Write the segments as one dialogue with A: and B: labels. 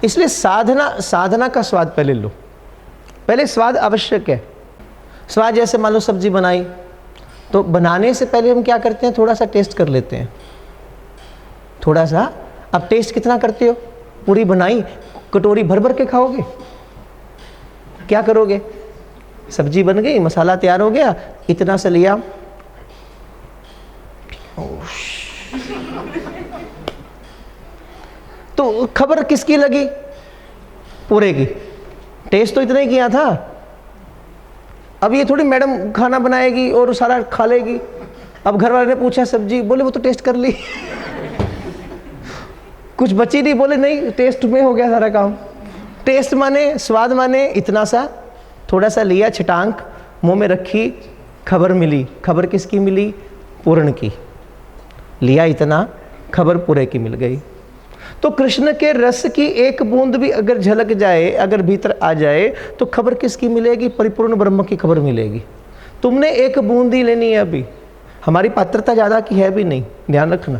A: इसलिए साधना का स्वाद पहले लो। पहले स्वाद आवश्यक है। स्वाद जैसे मान लो सब्जी बनाई, तो बनाने से पहले हम क्या करते हैं, थोड़ा सा टेस्ट कर लेते हैं, थोड़ा सा। अब टेस्ट कितना करते हो? पूरी बनाई कटोरी भर भर के खाओगे? क्या करोगे? सब्जी बन गई, मसाला तैयार हो गया, इतना सा लिया, तो खबर किसकी लगी? पूरे की। टेस्ट तो इतना ही किया था। अब ये थोड़ी मैडम खाना बनाएगी और सारा खा लेगी। अब घर वाले ने पूछा सब्जी, बोले वो तो टेस्ट कर ली। कुछ बची नहीं, बोले नहीं टेस्ट में हो गया सारा काम। टेस्ट माने, स्वाद माने इतना सा, थोड़ा सा लिया, छटांक मुंह में रखी, खबर मिली। खबर किसकी मिली? पूर्ण की। लिया इतना, खबर पूरे की मिल गई। तो कृष्ण के रस की एक बूंद भी अगर झलक जाए, अगर भीतर आ जाए, तो खबर किसकी मिलेगी? परिपूर्ण ब्रह्म की खबर मिलेगी। तुमने एक बूंद ही लेनी है अभी। हमारी पात्रता ज़्यादा की है भी नहीं, ध्यान रखना।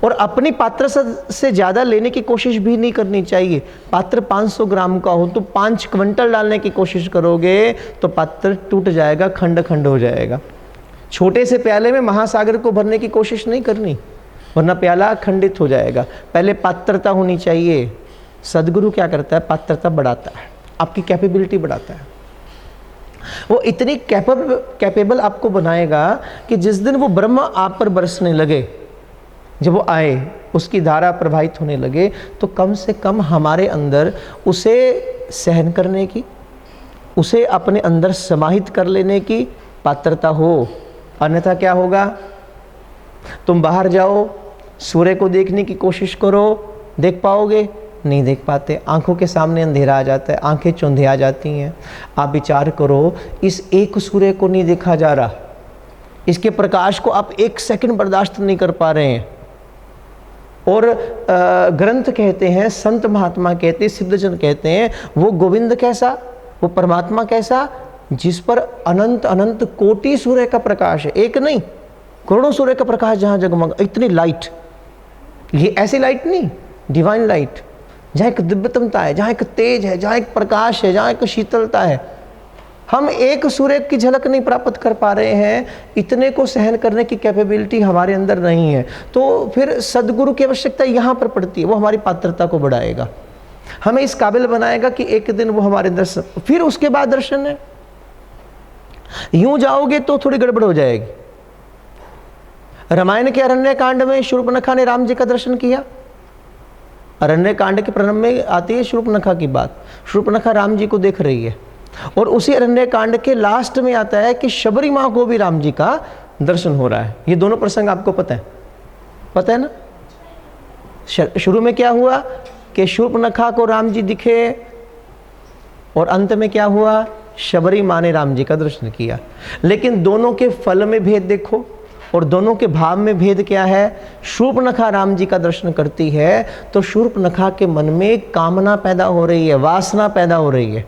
A: और अपनी पात्र से ज़्यादा लेने की कोशिश भी नहीं करनी चाहिए। पात्र 500 ग्राम का हो तो 5 क्विंटल डालने की कोशिश करोगे तो पात्र टूट जाएगा, खंड खंड हो जाएगा। छोटे से प्याले में महासागर को भरने की कोशिश नहीं करनी, वरना प्याला खंडित हो जाएगा। पहले पात्रता होनी चाहिए। सदगुरु क्या करता है? पात्रता बढ़ाता है, आपकी कैपेबिलिटी बढ़ाता है। वो इतनी कैपेबल आपको बनाएगा कि जिस दिन वो ब्रह्म आप पर बरसने लगे, जब वो आए, उसकी धारा प्रवाहित होने लगे, तो कम से कम हमारे अंदर उसे सहन करने की, उसे अपने अंदर समाहित कर लेने की पात्रता हो। अन्यथा क्या होगा? तुम बाहर जाओ, सूर्य को देखने की कोशिश करो, देख पाओगे? नहीं देख पाते। आंखों के सामने अंधेरा आ जाता है, आंखें चौंधिया जाती हैं। आप विचार करो, इस एक सूर्य को नहीं देखा जा रहा, इसके प्रकाश को आप 1 सेकंड बर्दाश्त नहीं कर पा रहे हैं। और ग्रंथ कहते हैं, संत महात्मा कहते हैं, सिद्धजन कहते हैं, वो गोविंद कैसा, वो परमात्मा कैसा, जिस पर अनंत अनंत कोटि सूर्य का प्रकाश है। एक नहीं, करोड़ों सूर्य का प्रकाश जहाँ जगमग, इतनी लाइट। ये ऐसी लाइट नहीं, डिवाइन लाइट, जहाँ एक दिव्यतमता है, जहाँ एक तेज है, जहाँ एक प्रकाश है, जहाँ एक शीतलता है। हम एक सूर्य की झलक नहीं प्राप्त कर पा रहे हैं, इतने को सहन करने की कैपेबिलिटी हमारे अंदर नहीं है। तो फिर सदगुरु की आवश्यकता यहाँ पर पड़ती है। वो हमारी पात्रता को बढ़ाएगा, हमें इस काबिल बनाएगा कि एक दिन वो हमारे अंदर फिर उसके बाद दर्शन है। यूं जाओगे तो थोड़ी गड़बड़ हो जाएगी। रामायण के अरण्य कांड में शूर्पणखा ने राम जी का दर्शन किया। अरण्य कांड के प्रारंभ में आती है शूर्पणखा की बात। शूर्पणखा राम जी को देख रही है, और उसी अरण्य कांड के लास्ट में आता है कि शबरी माँ को भी राम जी का दर्शन हो रहा है। ये दोनों प्रसंग आपको पता है ना? शुरू में क्या हुआ कि शूर्पणखा को राम जी दिखे, और अंत में क्या हुआ? शबरी माँ ने राम जी का दर्शन किया। लेकिन दोनों के फल में भेद देखो, और दोनों के भाव में भेद क्या है? शूर्पणखा राम जी का दर्शन करती है तो शूर्पणखा के मन में कामना पैदा हो रही है, वासना पैदा हो रही है।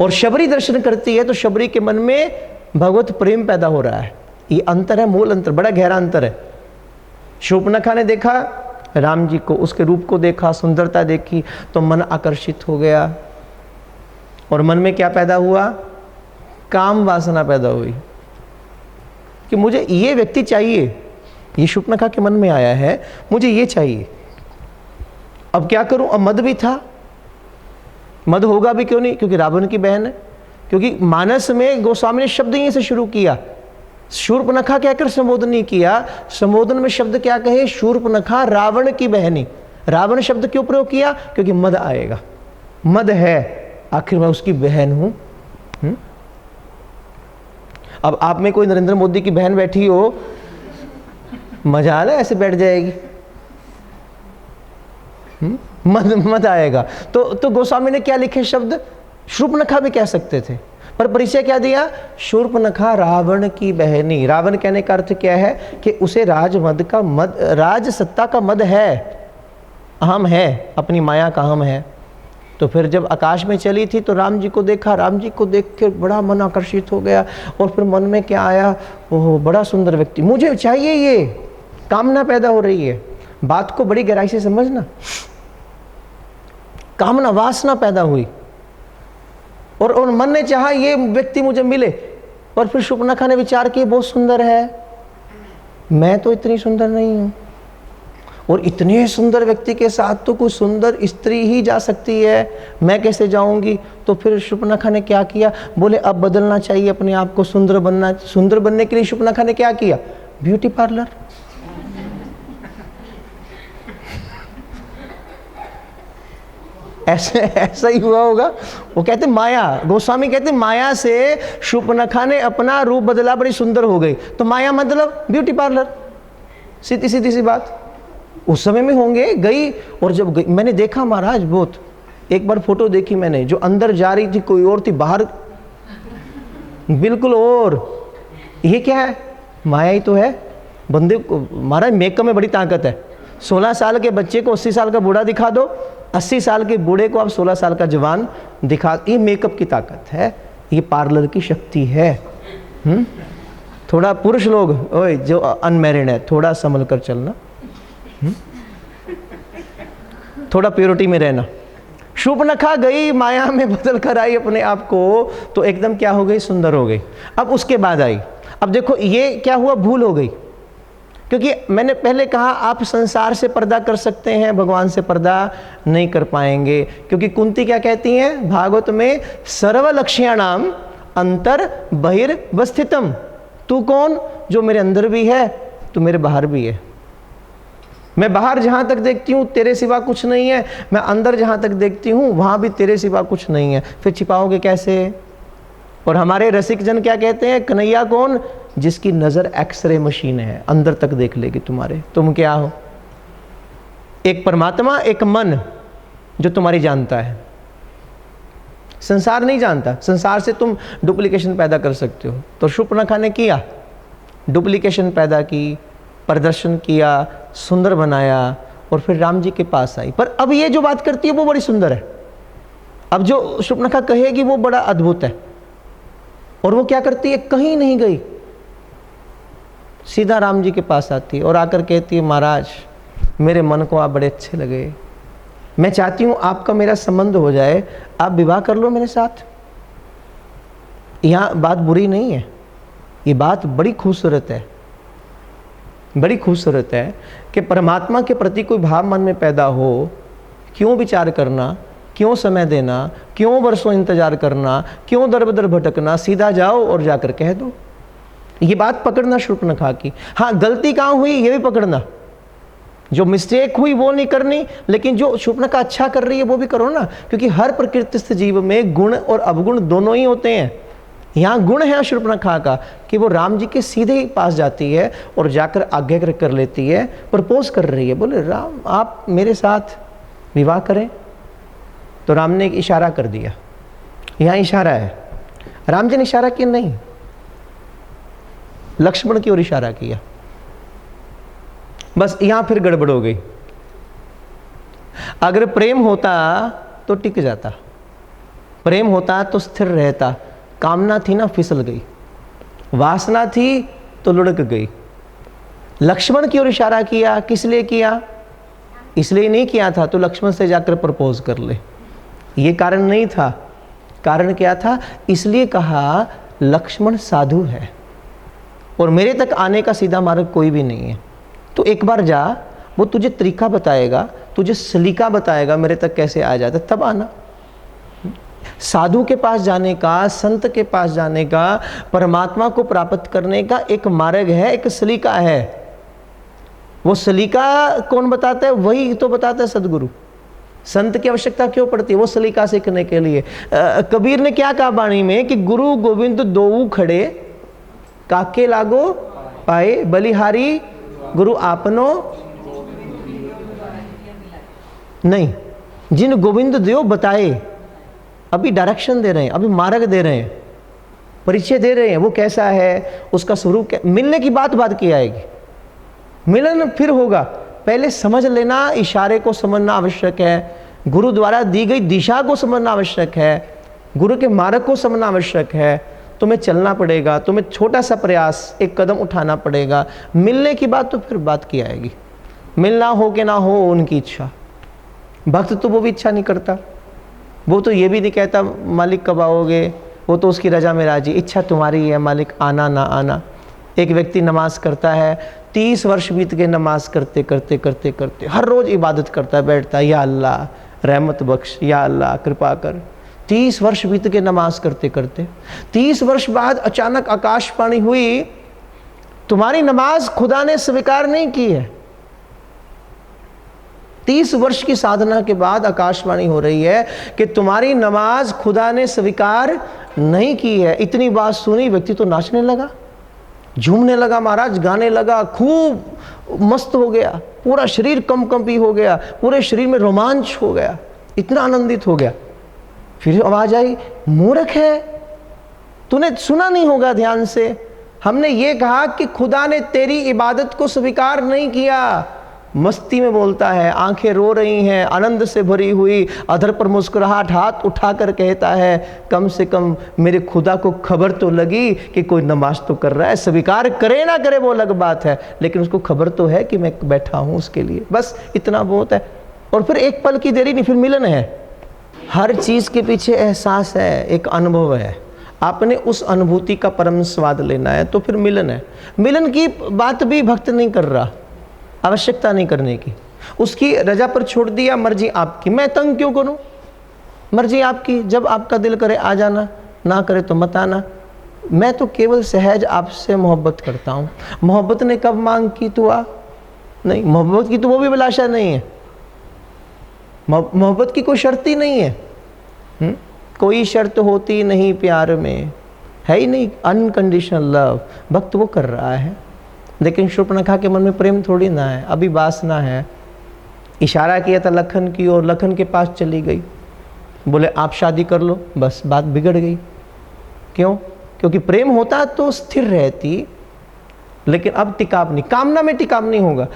A: और शबरी दर्शन करती है तो शबरी के मन में भगवत प्रेम पैदा हो रहा है। ये अंतर है, मूल अंतर, बड़ा गहरा अंतर है। शूर्पणखा ने देखा राम जी को, उसके रूप को देखा, सुंदरता देखी, तो मन आकर्षित हो गया, और मन में क्या पैदा हुआ? काम वासना पैदा हुई कि मुझे ये व्यक्ति चाहिए। ये शूर्पणखा के मन में आया है, मुझे ये चाहिए। अब क्या करूं? अब मद भी था, मद होगा भी क्यों नहीं, क्योंकि रावण की बहन है। क्योंकि मानस में गोस्वामी ने शब्द यहीं से शुरू किया, शूर्पणखा कहकर संबोधन नहीं किया। संबोधन में शब्द क्या कहे? शूर्पणखा रावण की बहनी। रावण शब्द क्यों प्रयोग किया? क्योंकि मद आएगा, मद है, आखिर मैं उसकी बहन हूं। अब आप में कोई नरेंद्र मोदी की बहन बैठी हो, मजाल है, ऐसे बैठ जाएगी, मत आएगा। तो गोस्वामी ने क्या लिखे शब्द? शूर्पणखा भी कह सकते थे, पर परिचय क्या दिया? शूर्पणखा रावण की बहनी। रावण कहने का अर्थ क्या है? कि उसे राज सत्ता का मद है, अहम है, अपनी माया का अहम है। तो फिर जब आकाश में चली थी तो राम जी को देखा, राम जी को देख के बड़ा मन आकर्षित हो गया, और फिर मन में क्या आया? ओह बड़ा सुंदर व्यक्ति, मुझे चाहिए, ये कामना पैदा हो रही है। बात को बड़ी गहराई से समझना। कामना वासना पैदा हुई और मन ने चाहा ये व्यक्ति मुझे मिले। और फिर शूर्पणखा ने विचार किया बहुत सुंदर है, मैं तो इतनी सुंदर नहीं हूं, और इतने सुंदर व्यक्ति के साथ तो कोई सुंदर स्त्री ही जा सकती है, मैं कैसे जाऊंगी। तो फिर शूर्पणखा ने क्या किया, बोले अब बदलना चाहिए अपने आप को, सुंदर बनना। सुंदर बनने के लिए शूर्पणखा ने क्या किया, ब्यूटी पार्लर। ऐसा ही हुआ होगा। वो कहते माया, गोस्वामी कहते माया से शूर्पणखा ने अपना रूप बदला, बड़ी सुंदर हो गई। तो माया मतलब ब्यूटी पार्लर, सीधी सीधी सी बात। उस समय में होंगे गई, और जब गई मैंने देखा महाराज बहुत, एक बार फोटो देखी मैंने, जो अंदर जा रही थी कोई और थी, बाहर बिल्कुल और। ये क्या है, माया ही तो है। बंदे को महाराज मेकअप में बड़ी ताकत है। 16 साल के बच्चे को 80 साल का बूढ़ा दिखा दो, 80 साल के बूढ़े को आप 16 साल का जवान दिखा, ये मेकअप की ताकत है, ये पार्लर की शक्ति है। थोड़ा पुरुष लोग, ओए जो अनमैरिड है, थोड़ा संभल कर चलना, थोड़ा प्योरिटी में रहना। शूर्पणखा गई माया में बदल कर आई अपने आप को, तो एकदम क्या हो गई, सुंदर हो गई। अब उसके बाद आई, अब देखो ये क्या हुआ, भूल हो गई। क्योंकि मैंने पहले कहा आप संसार से पर्दा कर सकते हैं, भगवान से पर्दा नहीं कर पाएंगे। क्योंकि कुंती क्या कहती हैं भागवत में, सर्वलक्ष्याणाम अंतर बहिर्वस्थितम। तू कौन, जो मेरे अंदर भी है तू मेरे बाहर भी है। मैं बाहर जहां तक देखती हूं तेरे सिवा कुछ नहीं है, मैं अंदर जहां तक देखती हूं वहां भी तेरे सिवा कुछ नहीं है, फिर छिपाओगे कैसे। और हमारे रसिक जन क्या कहते हैं, कन्हैया कौन, जिसकी नजर एक्सरे मशीन है, अंदर तक देख लेगी तुम्हारे, तुम क्या हो। एक परमात्मा, एक मन जो तुम्हारी जानता है, संसार नहीं जानता। संसार से तुम डुप्लीकेशन पैदा कर सकते हो। तो शूर्पणखा ने किया, डुप्लीकेशन पैदा की, प्रदर्शन किया, सुंदर बनाया, और फिर राम जी के पास आई। पर अब ये जो बात करती है वो बड़ी सुंदर है। अब जो शूर्पणखा कहेगी वो बड़ा अद्भुत है। और वो क्या करती है, कहीं नहीं गई, सीधा राम जी के पास आती है और आकर कहती है, महाराज मेरे मन को आप बड़े अच्छे लगे, मैं चाहती हूं आपका मेरा संबंध हो जाए, आप विवाह कर लो मेरे साथ। यहां बात बुरी नहीं है, ये बात बड़ी खूबसूरत है, बड़ी खूबसूरत है कि परमात्मा के प्रति कोई भाव मन में पैदा हो, क्यों विचार करना, क्यों समय देना, क्यों वर्षों इंतजार करना, क्यों दर बदर भटकना, सीधा जाओ और जाकर कह दो। ये बात पकड़ना शूर्पणखा की। हाँ, गलती कहाँ हुई ये भी पकड़ना, जो मिस्टेक हुई वो नहीं करनी, लेकिन जो शूर्पणखा अच्छा कर रही है वो भी करो ना। क्योंकि हर प्रकृतिस्थ जीव में गुण और अवगुण दोनों ही होते हैं। यहाँ गुण है शूर्पणखा का कि वो राम जी के सीधे ही पास जाती है और जाकर आज्ञा कर लेती है, प्रपोज कर रही है, बोले राम आप मेरे साथ विवाह करें। तो राम ने एक इशारा कर दिया, यहाँ इशारा है, राम जी ने इशारा किया नहीं, लक्ष्मण की ओर इशारा किया। बस यहां फिर गड़बड़ हो गई। अगर प्रेम होता तो टिक जाता, प्रेम होता तो स्थिर रहता, कामना थी ना फिसल गई, वासना थी तो लुढ़क गई। लक्ष्मण की ओर इशारा किया, किस लिए किया, इसलिए नहीं किया था तो लक्ष्मण से जाकर प्रपोज कर ले, ये कारण नहीं था। कारण क्या था, इसलिए कहा लक्ष्मण साधु है और मेरे तक आने का सीधा मार्ग कोई भी नहीं है। तो एक बार जा, वो तुझे तरीका बताएगा, तुझे सलीका बताएगा मेरे तक कैसे आ जाता, तब आना। साधु के पास जाने का, संत के पास जाने का, परमात्मा को प्राप्त करने का एक मार्ग है, एक सलीका है। वो सलीका कौन बताता है, वही तो बताता है सदगुरु। संत की आवश्यकता क्यों पड़ती है, वो सलीका सीखने के लिए। कबीर ने क्या कहा बाणी में कि गुरु गोविंद दोऊ खड़े, काके लागो पाए, बलिहारी गुरु आपनो नहीं। जिन गोविंद देव बताए, अभी डायरेक्शन दे रहे हैं, अभी मार्ग दे रहे हैं, परिचय दे रहे हैं, वो कैसा है, उसका स्वरूप क्या, मिलने की बात की आएगी, मिलन फिर होगा। पहले समझ लेना, इशारे को समझना आवश्यक है, गुरु द्वारा दी गई दिशा को समझना आवश्यक है, गुरु के मार्ग को समझना आवश्यक है। तुम्हें चलना पड़ेगा, तुम्हें छोटा सा प्रयास, एक कदम उठाना पड़ेगा। मिलने की बात तो फिर बात की आएगी, मिलना हो कि ना हो उनकी इच्छा, भक्त तो वो भी इच्छा नहीं करता, वो तो ये भी नहीं कहता मालिक कब आओगे, वो तो उसकी रजा में राजी, इच्छा तुम्हारी है मालिक आना ना आना। एक व्यक्ति नमाज करता है, 30 वर्ष बीत गए नमाज करते करते करते करते, हर रोज़ इबादत करता है, बैठता है, या अल्लाह रहमत बख्श, या अल्लाह कृपा कर। 30 वर्ष बीत गए नमाज करते करते, 30 वर्ष बाद अचानक आकाशवाणी हुई, तुम्हारी नमाज खुदा ने स्वीकार नहीं की है। 30 वर्ष की साधना के बाद आकाशवाणी हो रही है कि तुम्हारी नमाज खुदा ने स्वीकार नहीं की है। इतनी बात सुनी, व्यक्ति तो नाचने लगा, झूमने लगा महाराज, गाने लगा, खूब मस्त हो गया, पूरा शरीर कंपी हो गया, पूरे शरीर में रोमांच हो गया, इतना आनंदित हो गया। फिर आवाज आई, मूर्ख है, तूने सुना नहीं होगा ध्यान से, हमने ये कहा कि खुदा ने तेरी इबादत को स्वीकार नहीं किया। मस्ती में बोलता है, आंखें रो रही हैं, आनंद से भरी हुई, अधर पर मुस्कुराहट, हाथ उठाकर कहता है, कम से कम मेरे खुदा को खबर तो लगी कि कोई नमाज तो कर रहा है, स्वीकार करे ना करे वो अलग बात है, लेकिन उसको खबर तो है कि मैं बैठा हूँ उसके लिए, बस इतना बहुत है। और फिर एक पल की देरी नहीं, फिर मिलन है। हर चीज़ के पीछे एहसास है, एक अनुभव है, आपने उस अनुभूति का परम स्वाद लेना है, तो फिर मिलन है। मिलन की बात भी भक्त नहीं कर रहा, आवश्यकता नहीं करने की, उसकी रजा पर छोड़ दिया, मर्जी आपकी, मैं तंग क्यों करूं, मर्जी आपकी, जब आपका दिल करे आ जाना, ना करे तो मत आना, मैं तो केवल सहज आपसे मोहब्बत करता हूं। मोहब्बत ने कब मांग की तो आ नहीं, मोहब्बत की तो वो भी अभिलाषा नहीं है, मोहब्बत की कोई शर्त ही नहीं है, कोई शर्त होती नहीं प्यार में, है ही नहीं, अनकंडीशनल लव भक्त वो कर रहा है। लेकिन शूर्पणखा के मन में प्रेम थोड़ी ना है, अभी वासना है। इशारा किया था लखन की और लखन के पास चली गई, बोले आप शादी कर लो, बस बात बिगड़ गई। क्यों? क्योंकि प्रेम होता तो स्थिर रहती, लेकिन अब टिकाव नहीं, कामना में टिकाव नहीं होगा।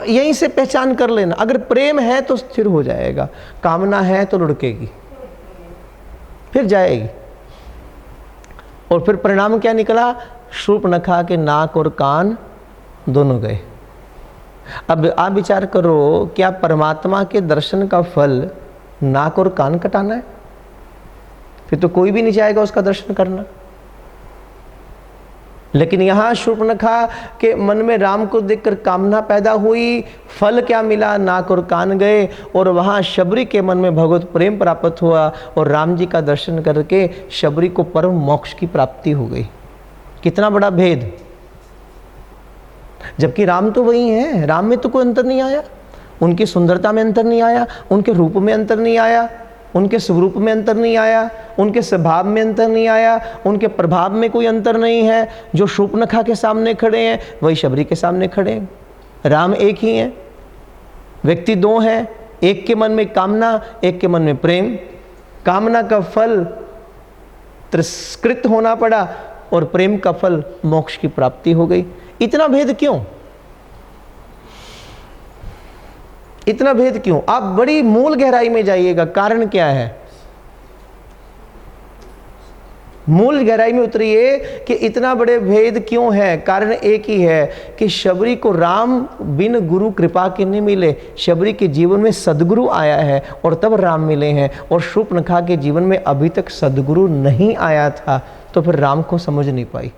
A: यहीं से पहचान कर लेना, अगर प्रेम है तो स्थिर हो जाएगा, कामना है तो लुढ़केगी, फिर जाएगी। और फिर परिणाम क्या निकला? शूर्पणखा के नाक और कान दोनों गए। अब आप विचार करो, क्या परमात्मा के दर्शन का फल नाक और कान कटाना है? फिर तो कोई भी नहीं चाहेगा उसका दर्शन करना। लेकिन यहाँ शूर्पणखा के मन में राम को देखकर कामना पैदा हुई, फल क्या मिला? नाक और कान गए। और वहाँ शबरी के मन में भगवत प्रेम प्राप्त हुआ और राम जी का दर्शन करके शबरी को परम मोक्ष की प्राप्ति हो गई। कितना बड़ा भेद! जबकि राम तो वही है, राम में तो कोई अंतर नहीं आया, उनकी सुंदरता में अंतर नहीं आया, उनके रूप में अंतर नहीं आया, उनके स्वरूप में अंतर नहीं आया, उनके स्वभाव में अंतर नहीं आया, उनके प्रभाव में कोई अंतर नहीं है। जो शूर्पणखा के सामने खड़े हैं वही शबरी के सामने खड़े हैं। राम एक ही हैं, व्यक्ति दो हैं, एक के मन में कामना, एक के मन में प्रेम। कामना का फल तिरस्कृत होना पड़ा और प्रेम का फल मोक्ष की प्राप्ति हो गई। इतना भेद क्यों? इतना भेद क्यों? आप बड़ी मूल गहराई में जाइएगा, कारण क्या है? मूल गहराई में उतरिए कि इतना बड़े भेद क्यों है। कारण एक ही है कि शबरी को राम बिन गुरु कृपा के नहीं मिले, शबरी के जीवन में सदगुरु आया है और तब राम मिले हैं। और शूर्पणखा के जीवन में अभी तक सदगुरु नहीं आया था, तो फिर राम को समझ नहीं पाई।